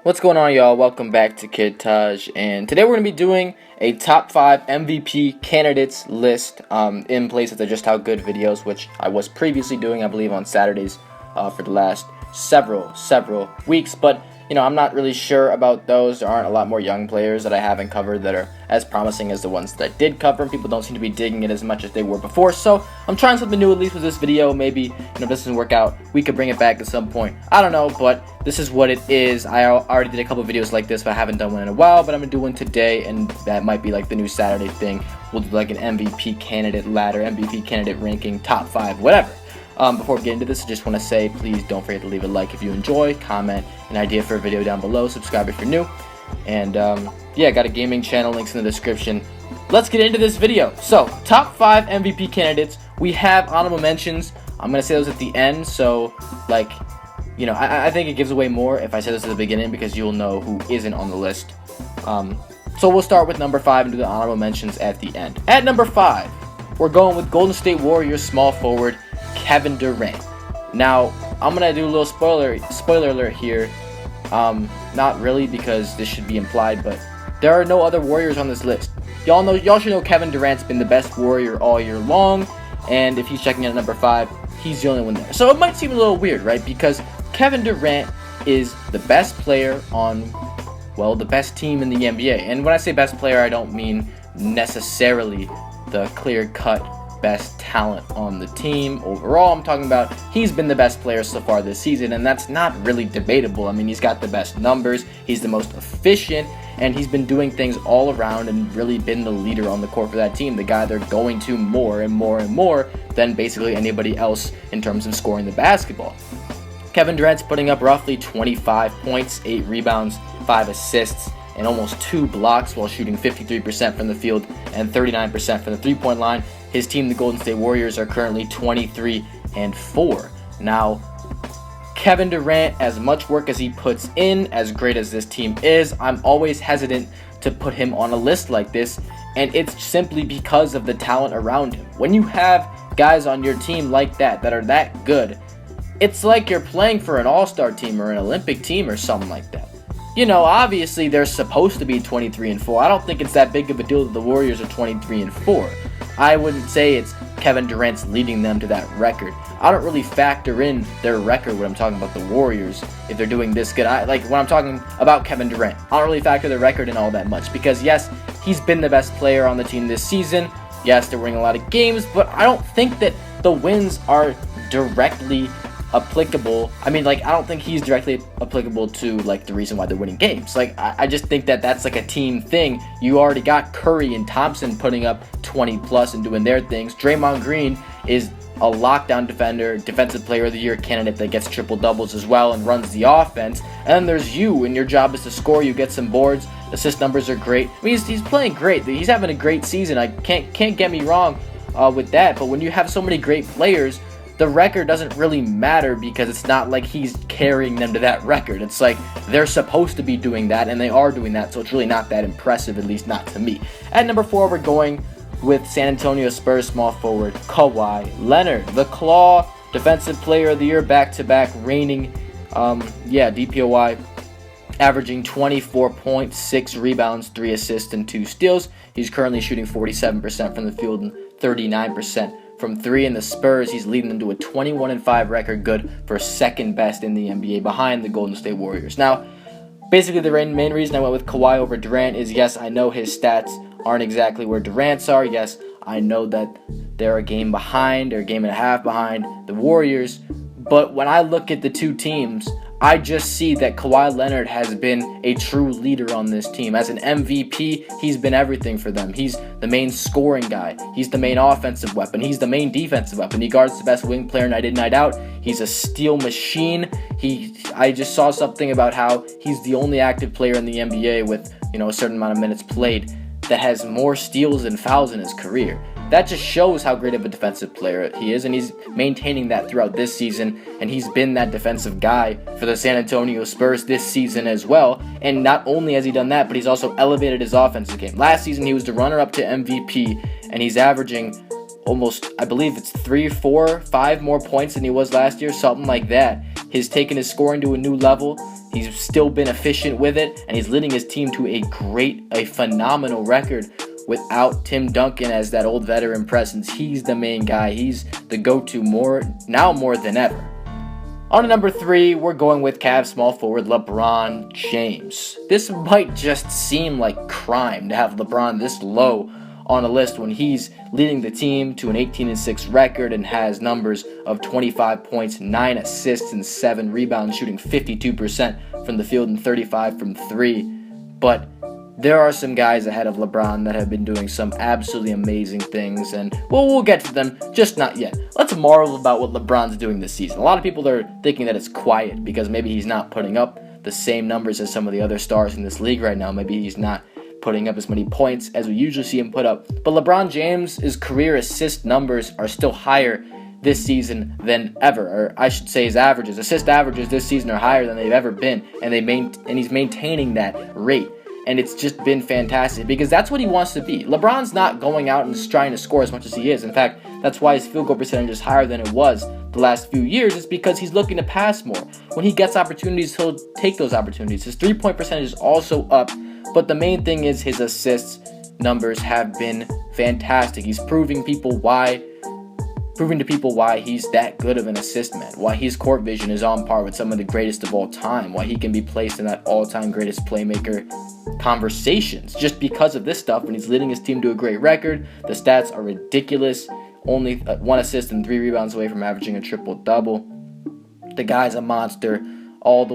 What's going on, y'all? Welcome back to Kid Taj, and today we're going to be doing a top 5 MVP candidates list in place of the Just How Good videos, which I was previously doing, I believe, on Saturdays for the last several weeks, but I'm not really sure about those. There aren't a lot more young players that I haven't covered that are as promising as the ones that I did cover. People don't seem to be digging it as much as they were before, so I'm trying something new at least with this video. Maybe, if this doesn't work out, we could bring it back at some point. I don't know, but this is what it is. I already did a couple videos like this, but I haven't done one in a while, but I'm going to do one today, and that might be like the new Saturday thing. We'll do like an MVP candidate ladder, MVP candidate ranking, top 5, whatever. Before we get into this, I just want to say, please don't forget to leave a like if you enjoy, comment an idea for a video down below, subscribe if you're new, and yeah, got a gaming channel, links in the description. Let's get into this video. So, top 5 MVP candidates. We have honorable mentions. I'm going to say those at the end, so, like, I think it gives away more if I say this at the beginning because you'll know who isn't on the list. So we'll start with number 5 and do the honorable mentions at the end. At number 5, we're going with Golden State Warriors small forward Kevin Durant. Now, I'm gonna do a little spoiler alert here. Not really, because this should be implied, but there are no other Warriors on this list. Y'all should know Kevin Durant's been the best Warrior all year long, and if he's checking in at number 5, he's the only one there. So it might seem a little weird, right? Because Kevin Durant is the best player on, well, the best team in the NBA. And when I say best player, I don't mean necessarily the clear-cut best talent on the team overall. I'm talking about he's been the best player so far this season, and that's not really debatable. I mean, he's got the best numbers, he's the most efficient, and he's been doing things all around and really been the leader on the court for that team, the guy they're going to more and more than basically anybody else in terms of scoring the basketball. Kevin Durant's putting up roughly 25 points, 8 rebounds, 5 assists, and almost 2 blocks while shooting 53% from the field and 39% from the three-point line. His team, the Golden State Warriors, are currently 23-4. Now, Kevin Durant, as much work as he puts in, as great as this team is, I'm always hesitant to put him on a list like this, and it's simply because of the talent around him. When you have guys on your team like that are that good, it's like you're playing for an all-star team or an Olympic team or something like that. Obviously they're supposed to be 23-4. I don't think it's that big of a deal that the Warriors are 23-4. I wouldn't say it's Kevin Durant's leading them to that record. I don't really factor in their record when I'm talking about the Warriors if they're doing this good. When I'm talking about Kevin Durant, I don't really factor the record in all that much because, yes, he's been the best player on the team this season. Yes, they're winning a lot of games, but I don't think that the wins are directly applicable. I don't think he's directly applicable to the reason why they're winning games. I just think that that's a team thing. You already got Curry and Thompson putting up 20 plus and doing their things. Draymond Green is a lockdown defender, defensive player of the year candidate that gets triple doubles as well and runs the offense. And then there's you, and your job is to score. You get some boards. Assist numbers are great. I mean, he's playing great. He's having a great season. I can't get me wrong with that. But when you have so many great players, the record doesn't really matter because it's not like he's carrying them to that record. It's like they're supposed to be doing that, and they are doing that, so it's really not that impressive, at least not to me. At number 4, we're going with San Antonio Spurs small forward Kawhi Leonard, the Claw, Defensive Player of the Year, back-to-back, reigning, DPOY, averaging 24 points, 6 rebounds, 3 assists, and 2 steals. He's currently shooting 47% from the field and 39% from 3. In the Spurs, he's leading them to a 21-5 record, good for second best in the NBA behind the Golden State Warriors. Now, basically the main reason I went with Kawhi over Durant is, yes, I know his stats aren't exactly where Durant's are. Yes, I know that they're a game behind or a game and a half behind the Warriors. But when I look at the two teams, I just see that Kawhi Leonard has been a true leader on this team. As an MVP, he's been everything for them. He's the main scoring guy. He's the main offensive weapon. He's the main defensive weapon. He guards the best wing player night in, night out. He's a steal machine. I just saw something about how he's the only active player in the NBA with, a certain amount of minutes played that has more steals and fouls in his career. That just shows how great of a defensive player he is, and he's maintaining that throughout this season, and he's been that defensive guy for the San Antonio Spurs this season as well. And not only has he done that, but he's also elevated his offensive game. Last season, he was the runner-up to MVP, and he's averaging almost, I believe it's 3, 4, 5 more points than he was last year, something like that. He's taken his scoring to a new level. He's still been efficient with it, and he's leading his team to a phenomenal record without Tim Duncan as that old veteran presence. He's the main guy. He's the go-to more than ever. On to number 3, we're going with Cavs small forward LeBron James. This might just seem like crime to have LeBron this low on a list when he's leading the team to an 18-6 record and has numbers of 25 points, 9 assists, and 7 rebounds, shooting 52% from the field and 35 from 3. But there are some guys ahead of LeBron that have been doing some absolutely amazing things, and we'll get to them, just not yet. Let's marvel about what LeBron's doing this season. A lot of people are thinking that it's quiet because maybe he's not putting up the same numbers as some of the other stars in this league right now. Maybe he's not putting up as many points as we usually see him put up. But LeBron James' career assist numbers are still higher this season than ever, or I should say his assist averages this season are higher than they've ever been, and he's maintaining that rate. And it's just been fantastic because that's what he wants to be. LeBron's not going out and trying to score as much as he is. In fact, that's why his field goal percentage is higher than it was the last few years. It's because he's looking to pass more. When he gets opportunities, he'll take those opportunities. His three-point percentage is also up, but the main thing is his assists numbers have been fantastic. He's proving to people why he's that good of an assist man, why his court vision is on par with some of the greatest of all time, why he can be placed in that all-time greatest playmaker conversations just because of this stuff. When he's leading his team to a great record, the stats are ridiculous. Only 1 assist and 3 rebounds away from averaging a triple-double. The guy's a monster all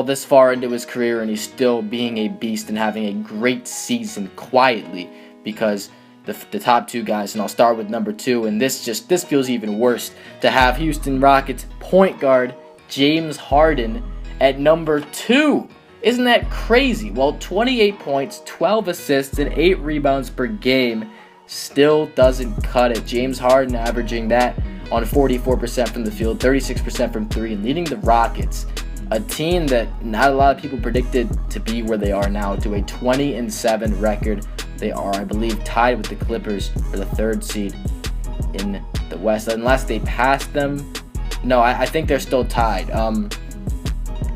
this far into his career, and he's still being a beast and having a great season quietly because the top 2 guys, and I'll start with number 2, and this feels even worse to have Houston Rockets point guard James Harden at number 2. Isn't that crazy? Well, 28 points, 12 assists, and 8 rebounds per game still doesn't cut it. James Harden averaging that on 44% from the field, 36% from 3, and leading the Rockets, a team that not a lot of people predicted to be where they are now, to a 20-7 record. They are, I believe, tied with the Clippers for the 3rd seed in the West, unless they pass them. No, I think they're still tied.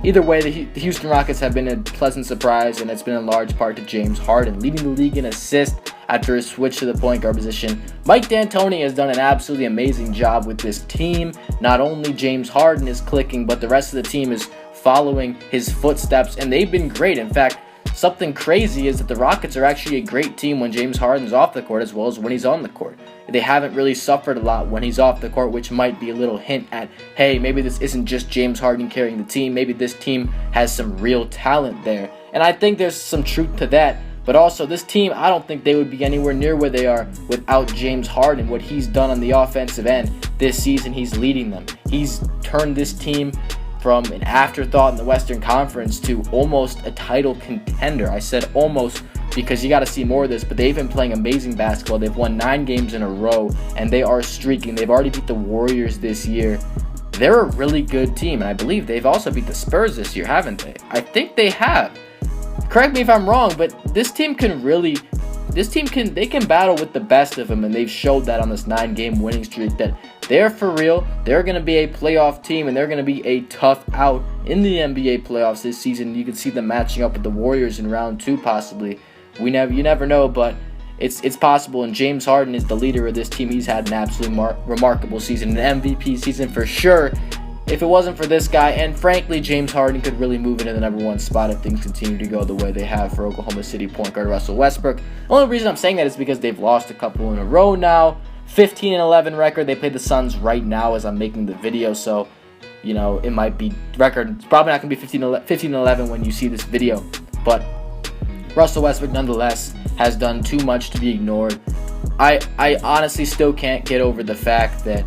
Either way, the Houston Rockets have been a pleasant surprise, and it's been in large part to James Harden, leading the league in assists after his switch to the point guard position. Mike D'Antoni has done an absolutely amazing job with this team. Not only James Harden is clicking, but the rest of the team is following his footsteps, and they've been great. In fact, something crazy is that the Rockets are actually a great team when James Harden's off the court as well as when he's on the court. They haven't really suffered a lot when he's off the court, which might be a little hint at, hey, maybe this isn't just James Harden carrying the team. Maybe this team has some real talent there. And I think there's some truth to that. But also, this team, I don't think they would be anywhere near where they are without James Harden. What he's done on the offensive end this season, he's leading them. He's turned this team from an afterthought in the Western Conference to almost a title contender. I said almost because you got to see more of this, but they've been playing amazing basketball. They've won 9 games in a row, and they are streaking. They've already beat the Warriors this year. They're a really good team, and I believe they've also beat the Spurs this year, haven't they? I think they have. Correct me if I'm wrong, but this team can battle with the best of them, and they've showed that on this 9-game winning streak that they're for real. They're going to be a playoff team, and they're going to be a tough out in the NBA playoffs this season. You can see them matching up with the Warriors in round 2 possibly. You never know, but it's possible, and James Harden is the leader of this team. He's had an absolutely remarkable season, an MVP season for sure. If it wasn't for this guy, and frankly, James Harden could really move into the number 1 spot if things continue to go the way they have for Oklahoma City point guard Russell Westbrook. The only reason I'm saying that is because they've lost a couple in a row now. 15-11 record. They play the Suns right now as I'm making the video, so it might be record. It's probably not going to be 15-11 when you see this video, but Russell Westbrook nonetheless has done too much to be ignored. I honestly still can't get over the fact that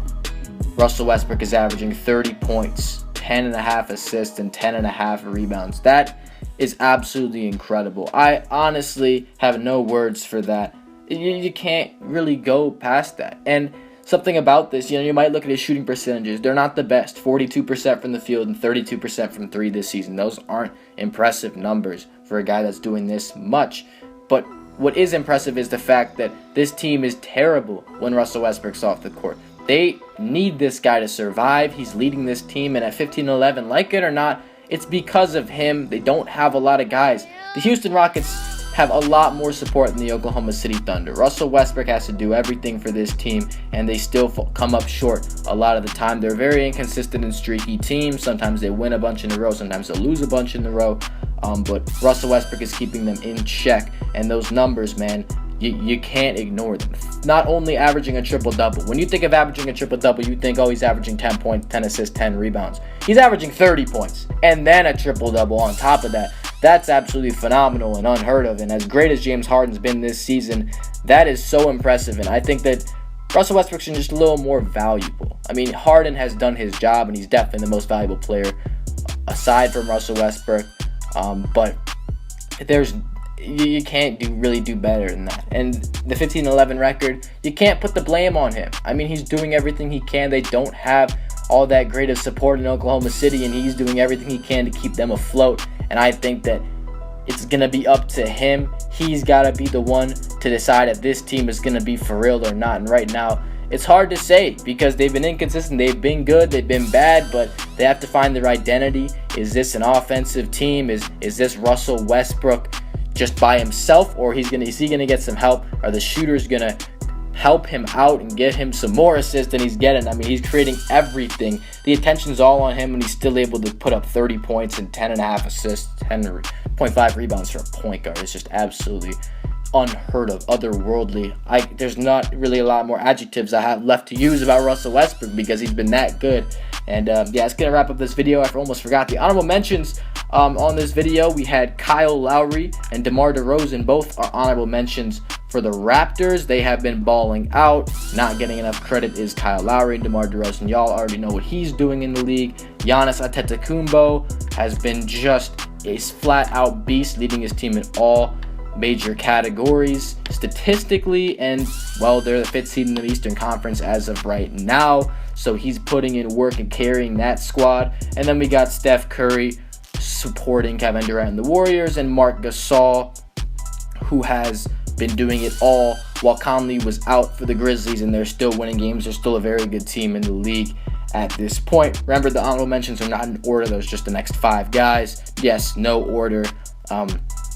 Russell Westbrook is averaging 30 points, 10.5 assists, and 10.5 rebounds. That is absolutely incredible. I honestly have no words for that. You can't really go past that. And something about this, you might look at his shooting percentages. They're not the best. 42% from the field and 32% from 3 this season. Those aren't impressive numbers for a guy that's doing this much. But what is impressive is the fact that this team is terrible when Russell Westbrook's off the court. They need this guy to survive. He's leading this team, and at 15-11, like it or not, it's because of him. They don't have a lot of guys. The Houston Rockets have a lot more support than the Oklahoma City Thunder. Russell Westbrook has to do everything for this team, and they still come up short a lot of the time. They're a very inconsistent and streaky team. Sometimes they win a bunch in a row, sometimes they lose a bunch in a row. But Russell Westbrook is keeping them in check, and those numbers, man, you can't ignore them. Not only averaging a triple-double. When you think of averaging a triple-double, you think, oh, he's averaging 10 points, 10 assists, 10 rebounds. He's averaging 30 points, and then a triple-double on top of that. That's absolutely phenomenal and unheard of. And as great as James Harden's been this season, that is so impressive. And I think that Russell Westbrook's just a little more valuable. I mean, Harden has done his job, and he's definitely the most valuable player aside from Russell Westbrook. But you can't really do better than that. And the 15-11 record, you can't put the blame on him. I mean, he's doing everything he can. They don't have all that great of support in Oklahoma City, and he's doing everything he can to keep them afloat. And I think that it's going to be up to him. He's got to be the one to decide if this team is going to be for real or not. And right now, it's hard to say because they've been inconsistent. They've been good. They've been bad, but they have to find their identity. Is this an offensive team? Is this Russell Westbrook just by himself, or is he going to get some help? Are the shooters going to help him out and get him some more assists than he's getting? I mean, he's creating everything. The attention's all on him, and he's still able to put up 30 points and 10.5 assists, 10.5 rebounds for a point guard. It's just absolutely unheard of, otherworldly. There's not really a lot more adjectives I have left to use about Russell Westbrook because he's been that good. And yeah, it's going to wrap up this video. I almost forgot the honorable mentions. On this video, we had Kyle Lowry and DeMar DeRozan. Both are honorable mentions for the Raptors. They have been balling out. Not getting enough credit is Kyle Lowry and DeMar DeRozan. Y'all already know what he's doing in the league. Giannis Antetokounmpo has been just a flat-out beast, leading his team in all major categories statistically, and well, they're the 5th seed in the Eastern Conference as of right now, so he's putting in work and carrying that squad. And then we got Steph Curry supporting Kevin Durant and the Warriors, and Marc Gasol, who has been doing it all while Conley was out for the Grizzlies, and they're still winning games. They're still a very good team in the league at this point. Remember, the honorable mentions are not in order. Those are just the next 5 guys. Yes, no order.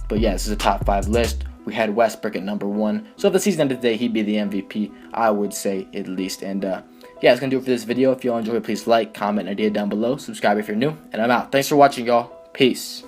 But yeah, this is a top 5 list. We had Westbrook at number 1. So if the season ended today, he'd be the MVP, I would say, at least. And yeah, that's going to do it for this video. If you all enjoyed, please like, comment, and idea down below. Subscribe if you're new. And I'm out. Thanks for watching, y'all. Peace.